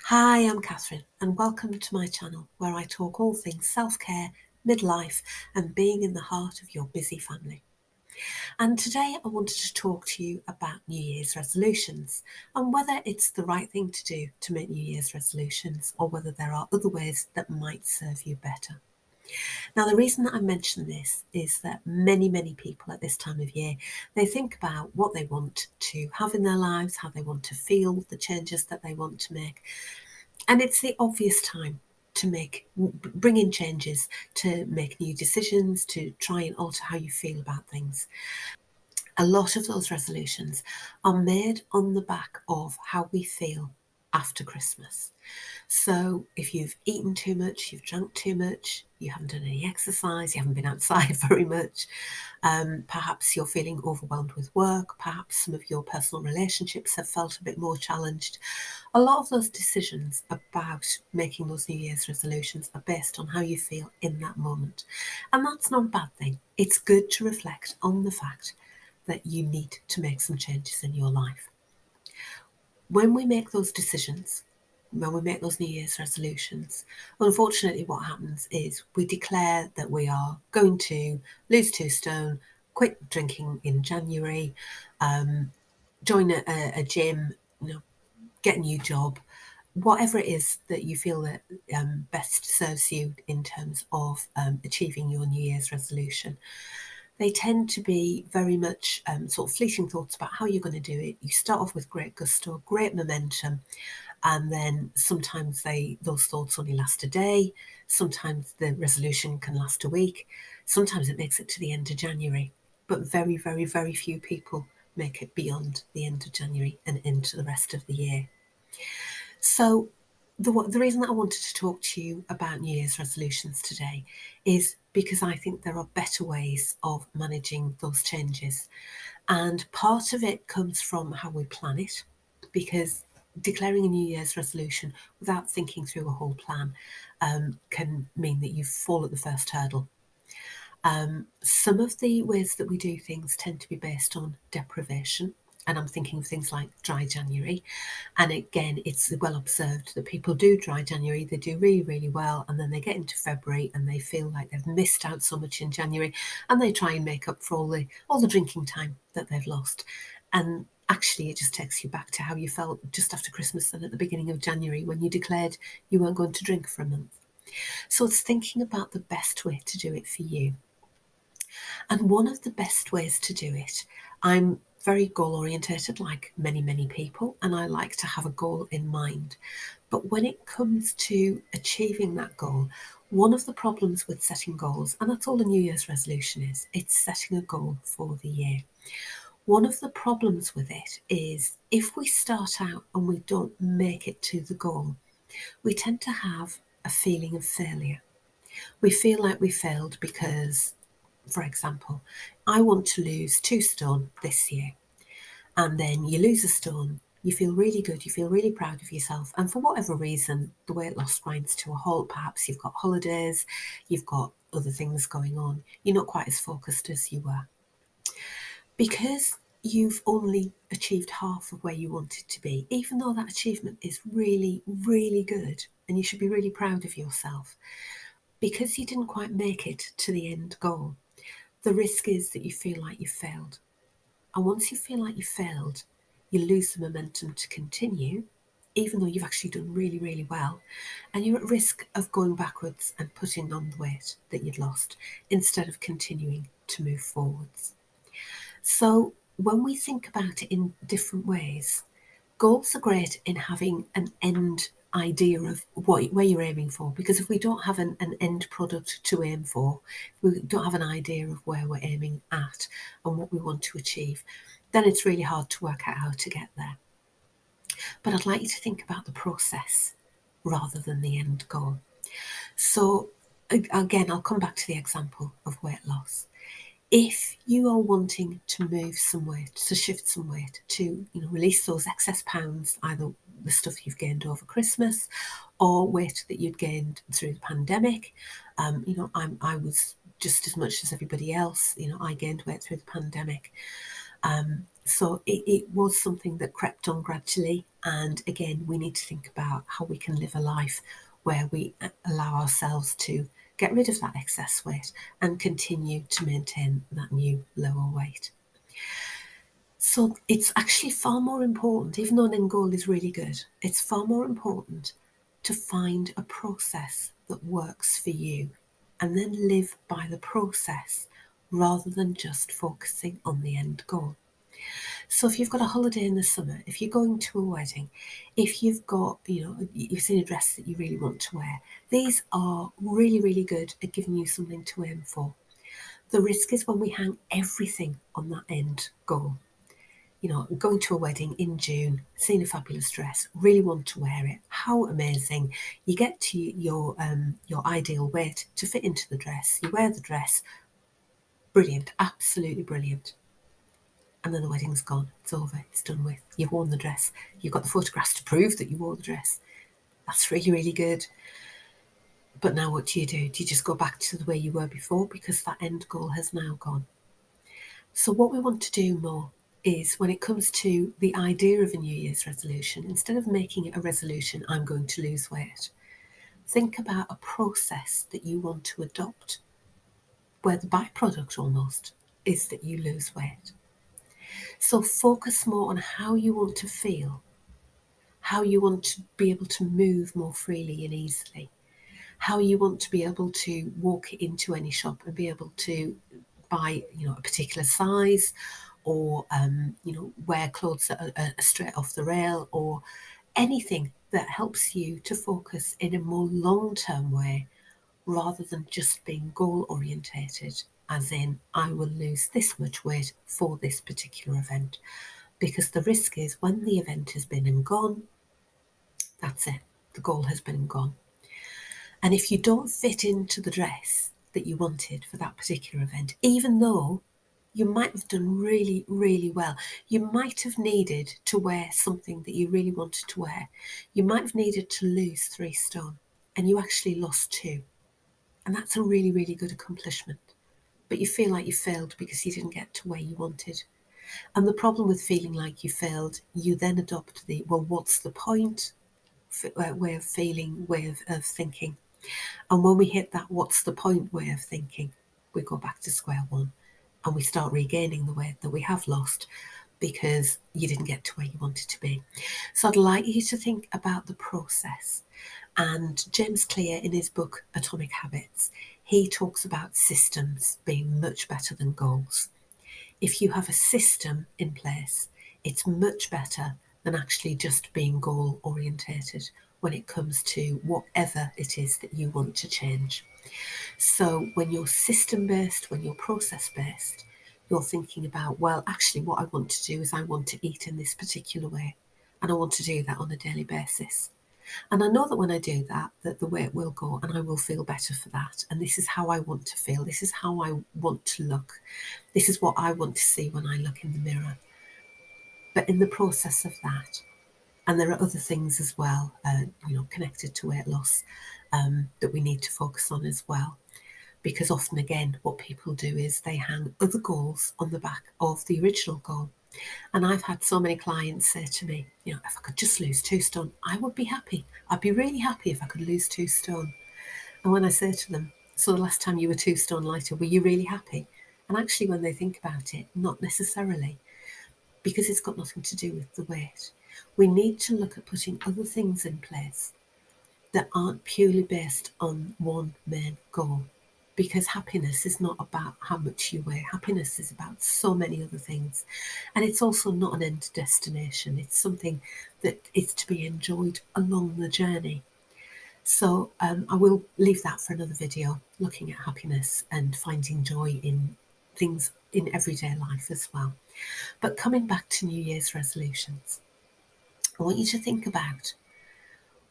Hi, I'm Catherine, and welcome to my channel where I talk all things self-care, midlife, and being in the heart of your busy family. And today I wanted to talk to you about New Year's resolutions and whether it's the right thing to do to make New Year's resolutions or whether there are other ways that might serve you better. Now, the reason that I mention this is that many people at this time of year, they think about what they want to have in their lives, how they want to feel, the changes that they want to make. And it's the obvious time to bring in changes, to make new decisions, to try and alter how you feel about things. A lot of those resolutions are made on the back of how we feel after Christmas. So if you've eaten too much, you've drunk too much, you haven't done any exercise, you haven't been outside very much, perhaps you're feeling overwhelmed with work, perhaps some of your personal relationships have felt a bit more challenged. A lot of those decisions about making those New Year's resolutions are based on how you feel in that moment. And that's not a bad thing. It's good to reflect on the fact that you need to make some changes in your life. When we make those decisions, when we make those New Year's resolutions, unfortunately what happens is we declare that we are going to lose 2 stone, quit drinking in January, join a gym, get a new job, whatever it is that you feel that best serves you in terms of achieving your New Year's resolution. They tend to be very much sort of fleeting thoughts about how you're going to do it. You start off with great gusto, great momentum, and then sometimes those thoughts only last a day. Sometimes the resolution can last a week. Sometimes it makes it to the end of January, but very few people make it beyond the end of January and into the rest of the year. So the reason that I wanted to talk to you about New Year's resolutions today is because I think there are better ways of managing those changes. And part of it comes from how we plan it, because declaring a New Year's resolution without thinking through a whole plan can mean that you fall at the first hurdle. Some of the ways that we do things tend to be based on deprivation. And I'm thinking of things like dry January. And again, it's well observed that people do dry January, they do really well, and then they get into February and they feel like they've missed out so much in January, and they try and make up for all the drinking time that they've lost. And actually, it just takes you back to how you felt just after Christmas and at the beginning of January when you declared you weren't going to drink for a month. So it's thinking about the best way to do it for you. And one of the best ways to do it, I'm very goal orientated, like many people, and I like to have a goal in mind. But when it comes to achieving that goal, one of the problems with setting goals, and that's all a New Year's resolution is, it's setting a goal for the year. One of the problems with it is if we start out and we don't make it to the goal, we tend to have a feeling of failure. We feel like we failed because, for example, I want to lose 2 stone this year. And then you lose a stone, you feel really good, you feel really proud of yourself. And for whatever reason, the weight loss grinds to a halt. Perhaps you've got holidays, you've got other things going on. You're not quite as focused as you were. Because you've only achieved half of where you wanted to be, even though that achievement is really good and you should be really proud of yourself, because you didn't quite make it to the end goal, the risk is that you feel like you failed. And once you feel like you failed, you lose the momentum to continue, even though you've actually done really well. And you're at risk of going backwards and putting on the weight that you'd lost instead of continuing to move forwards. So when we think about it in different ways, goals are great in having an end idea of where you're aiming for, because if we don't have an end product to aim for, we don't have an idea of where we're aiming at and what we want to achieve, then it's really hard to work out how to get there. But I'd like you to think about the process rather than the end goal. So again, I'll come back to the example of weight loss. If you are wanting to move some weight, to shift some weight, to release those excess pounds, either the stuff you've gained over Christmas or weight that you'd gained through the pandemic, I was just as much as everybody else. I gained weight through the pandemic. So it was something that crept on gradually. And again, we need to think about how we can live a life where we allow ourselves to get rid of that excess weight and continue to maintain that new lower weight. So it's actually far more important, even though an end goal is really good, it's far more important to find a process that works for you and then live by the process rather than just focusing on the end goal. So if you've got a holiday in the summer, if you're going to a wedding, if you've got, you've seen a dress that you really want to wear, these are really, really good at giving you something to aim for. The risk is when we hang everything on that end goal. Going to a wedding in June, seeing a fabulous dress, really want to wear it. How amazing. You get to your ideal weight to fit into the dress. You wear the dress. Brilliant. Absolutely brilliant. And then the wedding's gone. It's over. It's done with. You've worn the dress. You've got the photographs to prove that you wore the dress. That's really, really good. But now what do? Do you just go back to the way you were before because that end goal has now gone? So what we want to do more is, when it comes to the idea of a New Year's resolution, instead of making it a resolution, I'm going to lose weight, think about a process that you want to adopt where the byproduct almost is that you lose weight. So focus more on how you want to feel, how you want to be able to move more freely and easily, how you want to be able to walk into any shop and be able to buy, a particular size, or wear clothes that are straight off the rail, or anything that helps you to focus in a more long-term way rather than just being goal orientated, as in I will lose this much weight for this particular event. Because the risk is, when the event has been and gone, that's it, the goal has been and gone. And if you don't fit into the dress that you wanted for that particular event, even though you might have done really, really well, you might have needed to wear something that you really wanted to wear. You might have needed to lose 3 stone and you actually lost 2. And that's a really, really good accomplishment. But you feel like you failed because you didn't get to where you wanted. And the problem with feeling like you failed, you then adopt the, well, what's the point way of feeling, way of thinking. And when we hit that what's the point way of thinking, we go back to square one and we start regaining the weight that we have lost because you didn't get to where you wanted to be. So I'd like you to think about the process. And James Clear, in his book Atomic Habits, he talks about systems being much better than goals. If you have a system in place, it's much better than actually just being goal orientated when it comes to whatever it is that you want to change. So when you're system based, when you're process based, you're thinking about, well, actually what I want to do is I want to eat in this particular way, and I want to do that on a daily basis. And I know that when I do that, that the weight will go and I will feel better for that. And this is how I want to feel. This is how I want to look. This is what I want to see when I look in the mirror. But in the process of that, and there are other things as well, connected to weight loss, that we need to focus on as well. Because often, again, what people do is they hang other goals on the back of the original goal. And I've had so many clients say to me, if I could just lose 2 stone, I would be happy. I'd be really happy if I could lose 2 stone. And when I say to them, so the last time you were 2 stone lighter, were you really happy? And actually, when they think about it, not necessarily, because it's got nothing to do with the weight. We need to look at putting other things in place that aren't purely based on one main goal. Because happiness is not about how much you weigh. Happiness is about so many other things. And it's also not an end destination. It's something that is to be enjoyed along the journey. So I will leave that for another video, looking at happiness and finding joy in things in everyday life as well. But coming back to New Year's resolutions, I want you to think about,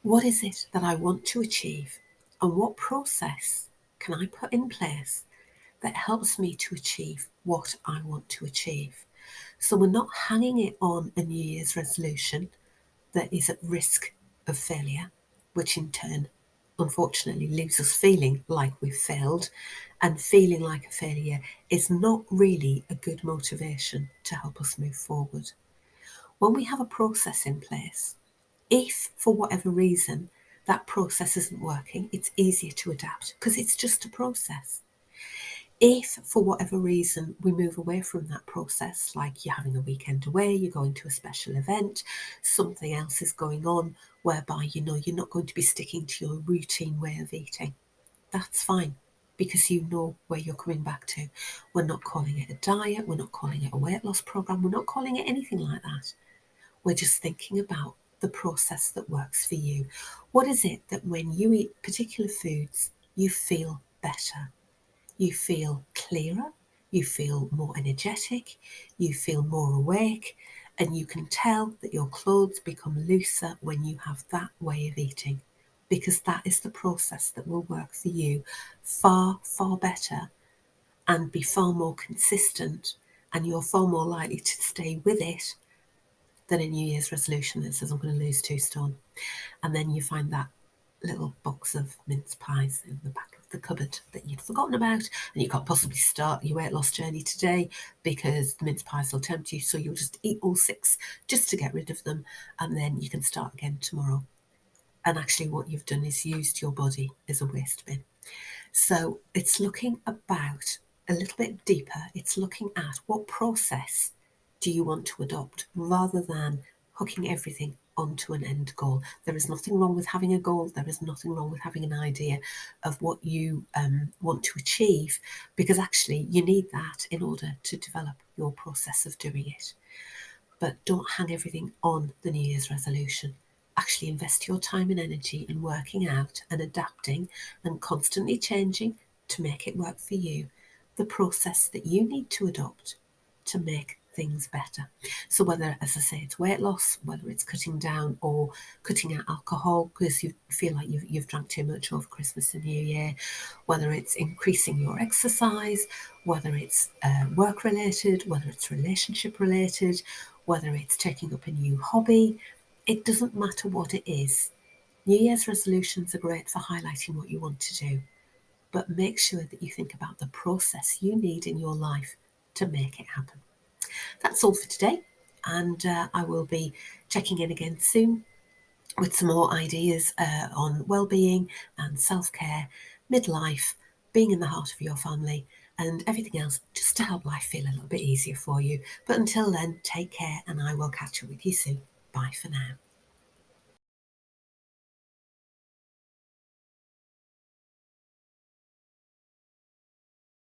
what is it that I want to achieve, and what process can I put in place that helps me to achieve what I want to achieve? So we're not hanging it on a New Year's resolution that is at risk of failure, which in turn unfortunately leaves us feeling like we've failed, and feeling like a failure is not really a good motivation to help us move forward. When we have a process in place, if for whatever reason that process isn't working, it's easier to adapt because it's just a process. If for whatever reason we move away from that process, like you're having a weekend away, you're going to a special event, something else is going on whereby you know you're not going to be sticking to your routine way of eating, that's fine because you know where you're coming back to. We're not calling it a diet, we're not calling it a weight loss program, we're not calling it anything like that. We're just thinking about the process that works for you. What is it that when you eat particular foods, you feel better? You feel clearer, you feel more energetic, you feel more awake, and you can tell that your clothes become looser when you have that way of eating, because that is the process that will work for you far, far better and be far more consistent, and you're far more likely to stay with it than a New Year's resolution that says I'm going to lose 2 stone. And then you find that little box of mince pies in the back of the cupboard that you'd forgotten about, and you can't possibly start your weight loss journey today because the mince pies will tempt you, so you'll just eat all 6 just to get rid of them, and then you can start again tomorrow. And actually what you've done is used your body as a waste bin. So it's looking about a little bit deeper. It's looking at what process do you want to adopt rather than hooking everything onto an end goal. There is nothing wrong with having a goal. There is nothing wrong with having an idea of what you want to achieve, because actually you need that in order to develop your process of doing it. But don't hang everything on the New Year's resolution. Actually invest your time and energy in working out and adapting and constantly changing to make it work for you, the process that you need to adopt to make things better. So whether, as I say, it's weight loss, whether it's cutting down or cutting out alcohol because you feel like you've drank too much over Christmas and New Year, whether it's increasing your exercise, whether it's work related, whether it's relationship related, whether it's taking up a new hobby, it doesn't matter what it is. New Year's resolutions are great for highlighting what you want to do, but make sure that you think about the process you need in your life to make it happen. That's all for today, and I will be checking in again soon with some more ideas on well-being and self-care, midlife, being in the heart of your family, and everything else just to help life feel a little bit easier for you. But until then, take care, and I will catch up with you soon. Bye for now.